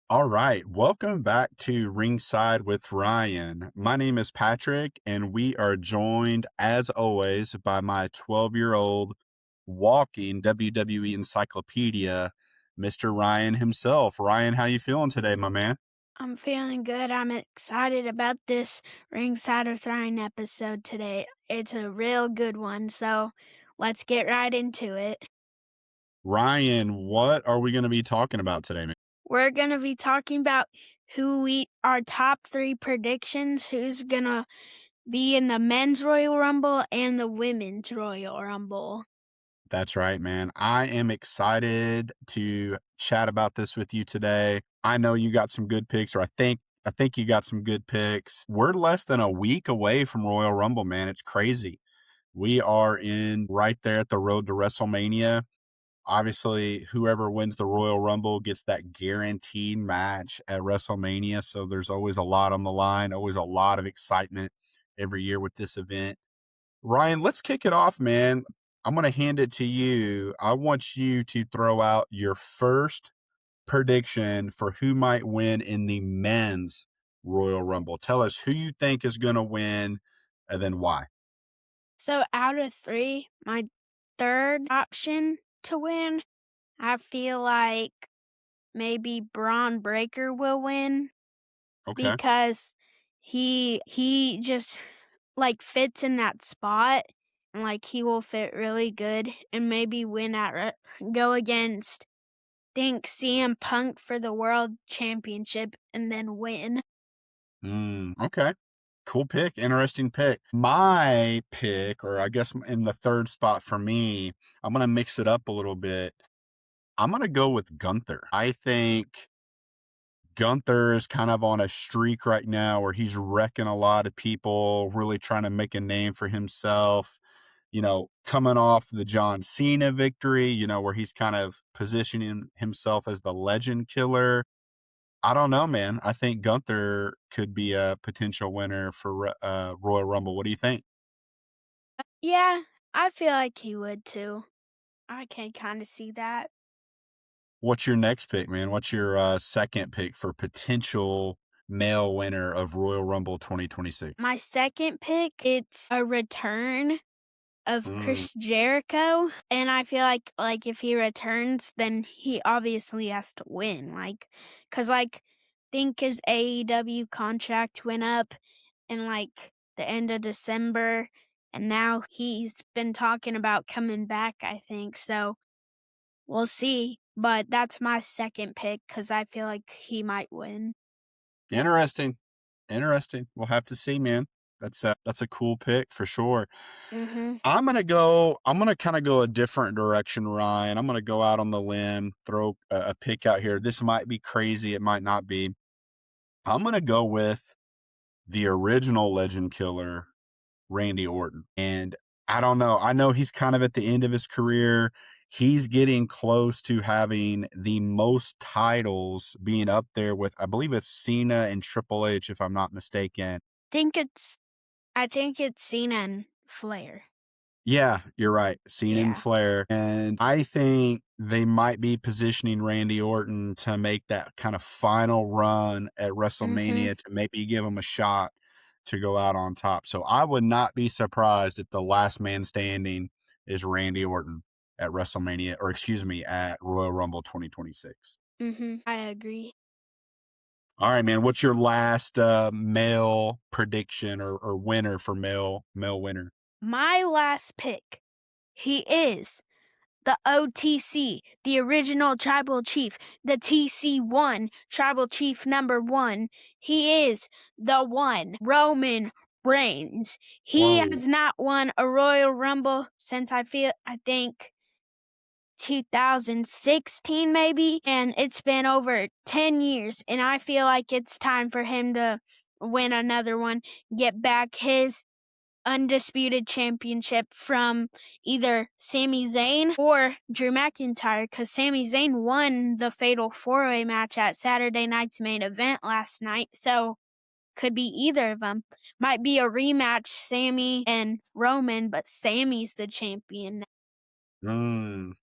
All right, welcome back to Ringside with Ryan. My name is Patrick, and we are joined, as always, by my 12-year-old walking WWE encyclopedia, Mr. Ryan himself. Ryan, how you feeling today, my man? I'm feeling good. I'm excited about this Ringside of Thrine episode today. It's a real good one, so let's get right into it. Ryan, what are we going to be talking about today, man? We're going to be talking about our top three predictions, who's going to be in the men's Royal Rumble and the women's Royal Rumble. That's right, man. I am excited to chat about this with you today. I know you got some good picks, or I think you got some good picks. We're less than a week away from Royal Rumble, man. It's crazy. We are in right there at the road to WrestleMania. Obviously, whoever wins the Royal Rumble gets that guaranteed match at WrestleMania. So there's always a lot on the line, always a lot of excitement every year with this event. Ryan, let's kick it off, man. I'm going to hand it to you. I want you to throw out your first prediction for who might win in the men's Royal Rumble. Tell us who you think is going to win and then why. So, out of three, my third option to win, I feel like maybe Braun Breaker will win. Okay. Because he just, like, fits in that spot, and, like, he will fit really good and maybe win at go against, think CM Punk for the world championship and then win. Okay. Cool pick. Interesting pick. My pick, or I guess in the third spot for me, I'm going to mix it up a little bit. I'm going to go with Gunther. I think Gunther is kind of on a streak right now where he's wrecking a lot of people, really trying to make a name for himself. Coming off the John Cena victory, where he's kind of positioning himself as the legend killer. I don't know, man. I think Gunther could be a potential winner for Royal Rumble. What do you think? Yeah, I feel like he would too. I can kinda see that. What's your next pick, man? What's your second pick for potential male winner of Royal Rumble 2026? My second pick, it's a return of Mm, Chris Jericho, and I feel like if he returns, then he obviously has to win, like, cause think his AEW contract went up in, like, the end of December, and now he's been talking about coming back, I think, so we'll see, but that's my second pick because I feel like he might win. interesting. Interesting. We'll have to see, man. That's a cool pick for sure. Mhm. I'm gonna kind of go a different direction, Ryan. I'm gonna go out on the limb, throw a pick out here. This might be crazy, it might not be. I'm gonna go with the original legend killer, Randy Orton. And I don't know. I know he's kind of at the end of his career. He's getting close to having the most titles, being up there with, I believe it's Cena and Triple H, if I'm not mistaken. Think it's I think it's Cena and Flair. Yeah, you're right. Cena and Yeah. Flair. And I think they might be positioning Randy Orton to make that kind of final run at Mhm. WrestleMania to maybe give him a shot to go out on top. So I would not be surprised if the last man standing is Randy Orton at WrestleMania, or excuse me, at Royal Rumble 2026. Mhm. I agree. All right, man. What's your last male prediction or winner for male winner? My last pick, he is the OTC, the original tribal chief, the TC1, tribal chief number 1. He is the one, Roman Reigns. He Whoa. has not won a Royal Rumble since I think 2016 maybe, and it's been over 10 years, and I feel like it's time for him to win another one, get back his undisputed championship from either Sami Zayn or Drew McIntyre, because Sami Zayn won the Fatal 4-Way match at Saturday Night's Main Event last night, so could be either of them. Might be a rematch, Sami and Roman, but Sami's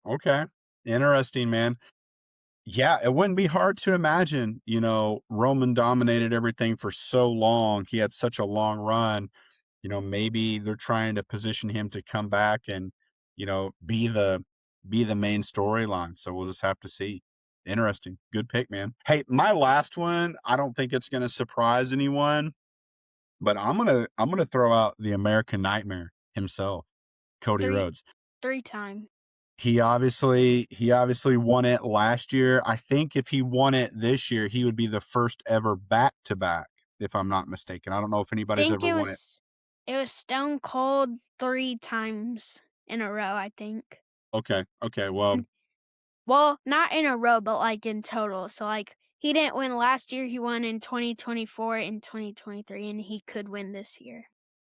Okay. Interesting, man. Yeah, it wouldn't be hard to imagine, Roman dominated everything for so long. He had such a long run. Maybe they're trying to position him to come back and, be the main storyline. So we'll just have to see. Interesting. Good pick, man. Hey, my last one, I don't think it's gonna surprise anyone, but I'm gonna throw out the American Nightmare himself, Cody Three Rhodes. 3 time. He obviously won it last year. I think if he won it this year, he would be the first ever back to back, if I'm not mistaken. I don't know if anybody's Think ever won it. it was Stone Cold 3 times in a row, I think. Okay. Okay. Well, N Well, not in a row, but, like, in total. So, like, he didn't win last year, he won in 2024 and 2023, and he could win this year.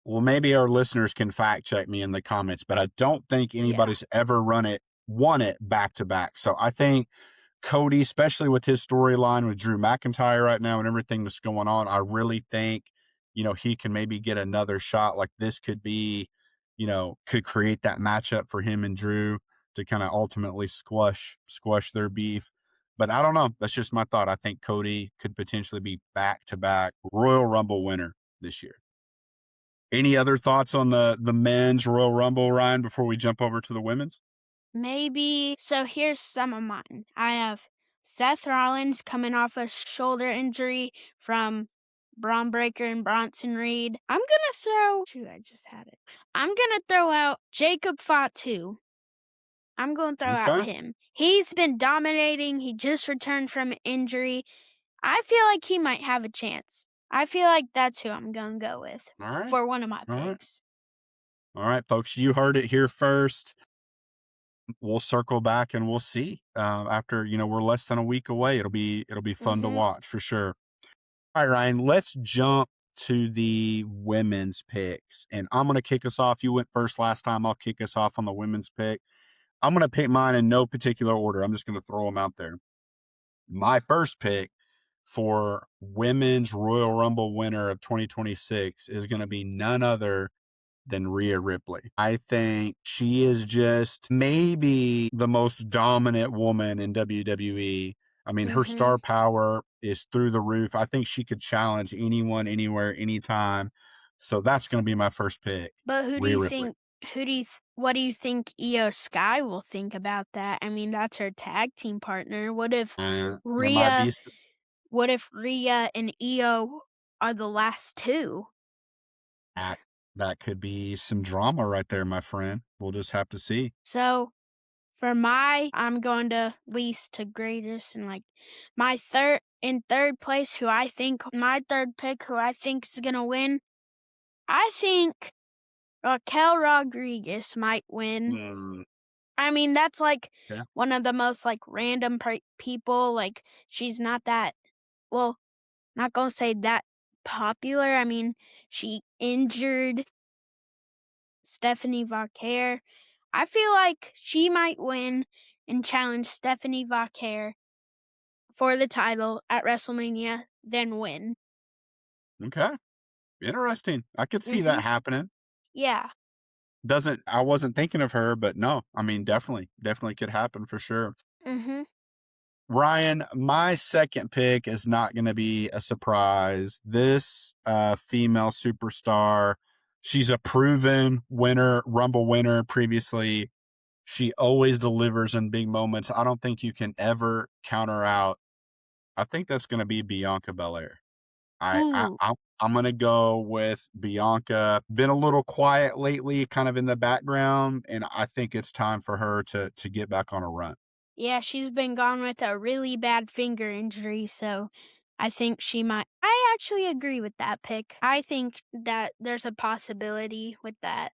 maybe our listeners can fact check me in the comments, but I don't think Yeah. anybody's ever won it back to back. So I think Cody, especially with his storyline with Drew McIntyre right now and everything that's going on, I really think, he can maybe get another shot. Like this could be, could create that matchup for him and Drew to kind of ultimately squash their beef. But I don't know. That's just my thought. I think Cody could potentially be back to back Royal Rumble winner this year. Any other thoughts on the men's Royal Rumble, Ryan, before we jump over to the women's? Maybe so here's some of mine. I have Seth Rollins coming off a shoulder injury from Braun Breaker and Bronson Reed. I just had it. I'm gonna throw out Jacob Fatu. I'm gonna throw out Okay. him. He's been dominating. He just returned from an injury. I feel like he might have a chance. I feel like that's who I'm gonna go with All right. for one of my All right. picks. All right, folks. You heard it here first. We'll circle back and we'll see. After we're less than a week away. It'll be fun to Mhm. watch for sure. All right, Ryan. Let's jump to the women's picks, and I'm gonna kick us off. You went first last time. I'll kick us off on the women's pick. I'm gonna pick mine in no particular order. I'm just gonna throw them out there. My first pick for women's Royal Rumble winner of 2026 is going to be none other than Rhea Ripley. I think she is just maybe the most dominant woman in WWE. I mean, her Mhm. star power is through the roof. I think she could challenge anyone, anywhere, anytime. So that's going to be my first pick, But Rhea Ripley. what do you think Io Sky will think about that? I mean, that's her tag team partner. There might Rhea be what if Rhea and Io are the last 2? that, that could be some drama right there, my friend. We'll just have to see. So, I'm going to least to greatest and like in third place who I think my third pick who I think is going to win. I think Raquel Rodriguez might win. Mm, I mean, that's like yeah. one of the most like random people. Like, she's not that, well, not gonna say that popular. I mean, she injured Stephanie Vaquer. I feel like she might win and challenge Stephanie Vaquer for the title at WrestleMania, then win. Okay. Interesting. I could see Mhm. that happening. Yeah. Doesn't I wasn't thinking of her, but no, I mean, definitely could happen for sure. Mhm. Ryan, my second pick is not going to be a surprise. This female superstar, she's a proven winner, Rumble winner previously. She always delivers in big moments. I don't think you can ever counter out. I think that's going to be Bianca Belair. I, I Ooh. I'm I'm gonna go with Bianca. Been a little quiet lately, kind of in the background, and I think it's time for her to get back on a run. Yeah, she's been gone with a really bad finger injury, so I think she might. I actually agree with that pick. I think that there's a possibility with that.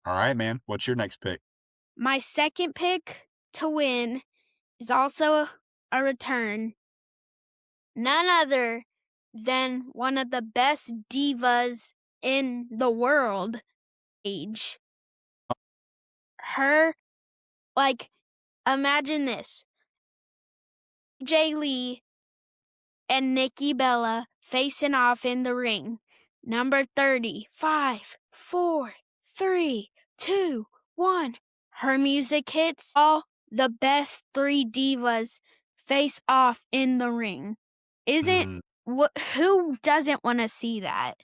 All right, man. What's your next pick? My second pick to win is also a return. None other than one of the best divas in the world, age. Her, like, imagine this Jay Lee and Nikki Bella facing off in the ring. Number 30, 5, 4, 3, 2, 1. Her music hits. All the best three divas face off in the ring. Isn't Mm, what who doesn't want to see that?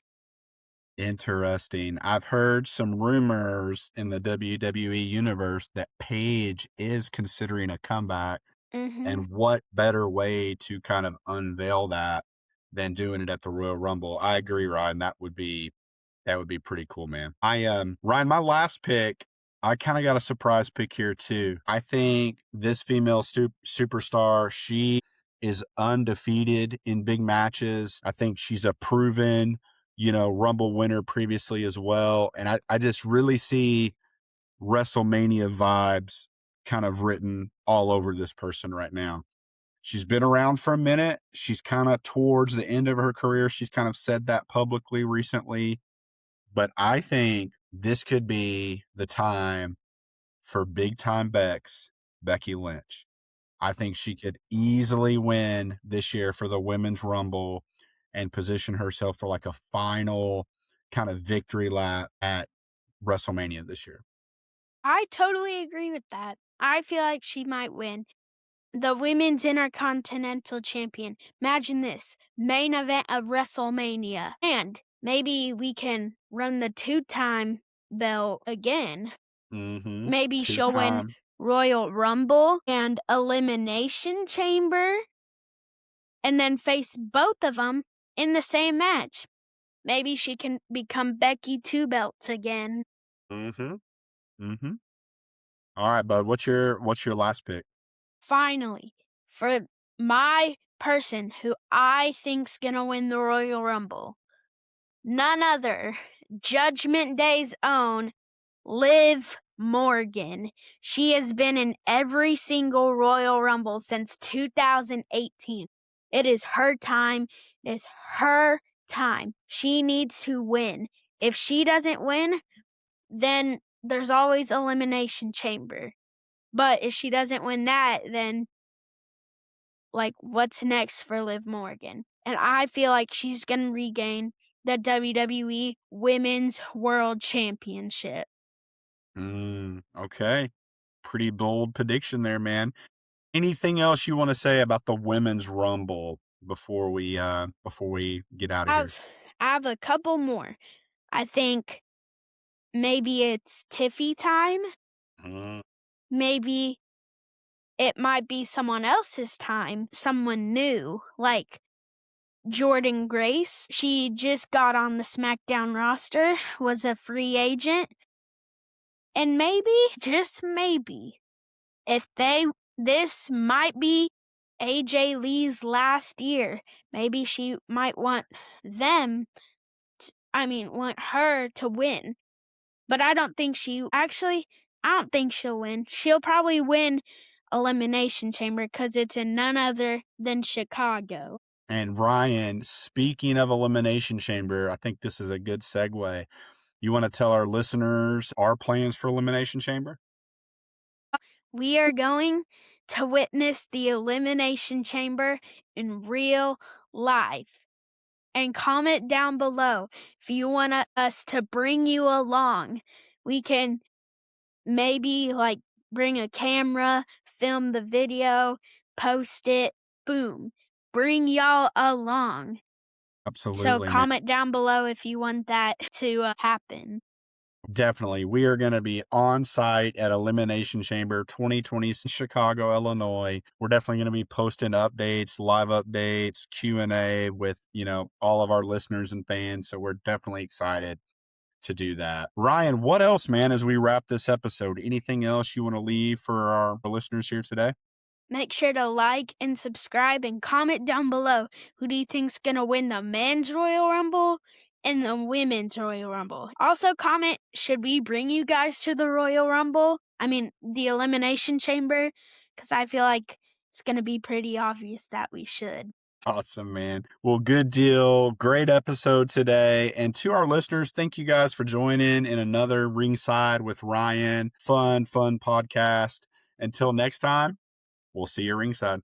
interesting. I've heard some rumors in the WWE universe that Paige is considering a comeback. Mhm. And what better way to kind of unveil that than doing it at the Royal Rumble? I agree, Ryan. That would be pretty cool, man. Ryan, my last pick, I kind of got a surprise pick here too. I think this female superstar, she is undefeated in big matches. I think she's a proven, Rumble winner previously as well. And I just really see WrestleMania vibes kind of written all over this person right now. She's been around for a minute. She's kind of towards the end of her career. She's kind of said that publicly recently. But I think this could be the time for big time Becky Lynch. I think she could easily win this year for the Women's Rumble and position herself for like a final kind of victory lap at WrestleMania this year. I totally agree with that. I feel like she might win. The Women's Intercontinental Champion. Imagine this main event of WrestleMania. And maybe we can run the two-time belt again. Mm-hmm. Maybe Two she'll win time. Royal Rumble and Elimination Chamber and then face both of them in the same match. Maybe she can become Becky Two Belts again. Mm-hmm. Mm-hmm. All right, bud. What's your last pick? Finally, for my person who I think's gonna win the Royal Rumble, none other, Judgment Day's own Liv Morgan. She has been in every single Royal Rumble since 2018. It is her time. It is her time. She needs to win. If she doesn't win, then there's always Elimination Chamber. But if she doesn't win that, then like what's next for Liv Morgan? And I feel like she's going to regain the WWE Women's World Championship. Okay. Pretty bold prediction there, man. Anything else you want to say about the women's rumble before we get out of here? I've I have a couple more. I think maybe it's Tiffy time. Mm, Maybe it might be someone else's time, someone new, like Jordan Grace. She just got on the SmackDown roster, was a free agent, and maybe, just maybe, if they this might be AJ Lee's last year. Maybe she might want them want her to win. But I don't think I don't think she'll win. She'll probably win Elimination Chamber cuz it's in none other than Chicago. And Ryan, speaking of Elimination Chamber, I think this is a good segue. You want to tell our listeners our plans for Elimination Chamber? We are going to witness the Elimination Chamber in real life. And comment down below if you want us to bring you along. We can maybe like bring a camera, film the video, post it, boom. Bring y'all along. So Absolutely, man. comment down below if you want that to happen. Definitely. We are going to be on site at Elimination Chamber 2020 Chicago, Illinois. We're definitely going to be posting updates, live updates, Q&A with, all of our listeners and fans. So we're definitely excited to do that. Ryan, what else, man, as we wrap this episode? Anything else you want to leave for our listeners here today? Make sure to like and subscribe and comment down below. Who do you think's gonna win the men's Royal Rumble and the women's Royal Rumble? Also comment, should we bring you guys to the Royal Rumble? The Elimination Chamber? Because I feel like it's gonna be pretty obvious that we should. Awesome, man. Well, good deal. Great episode today. And to our listeners, thank you guys for joining in another Ringside with Ryan. Fun podcast. Until next time, we'll see you ringside.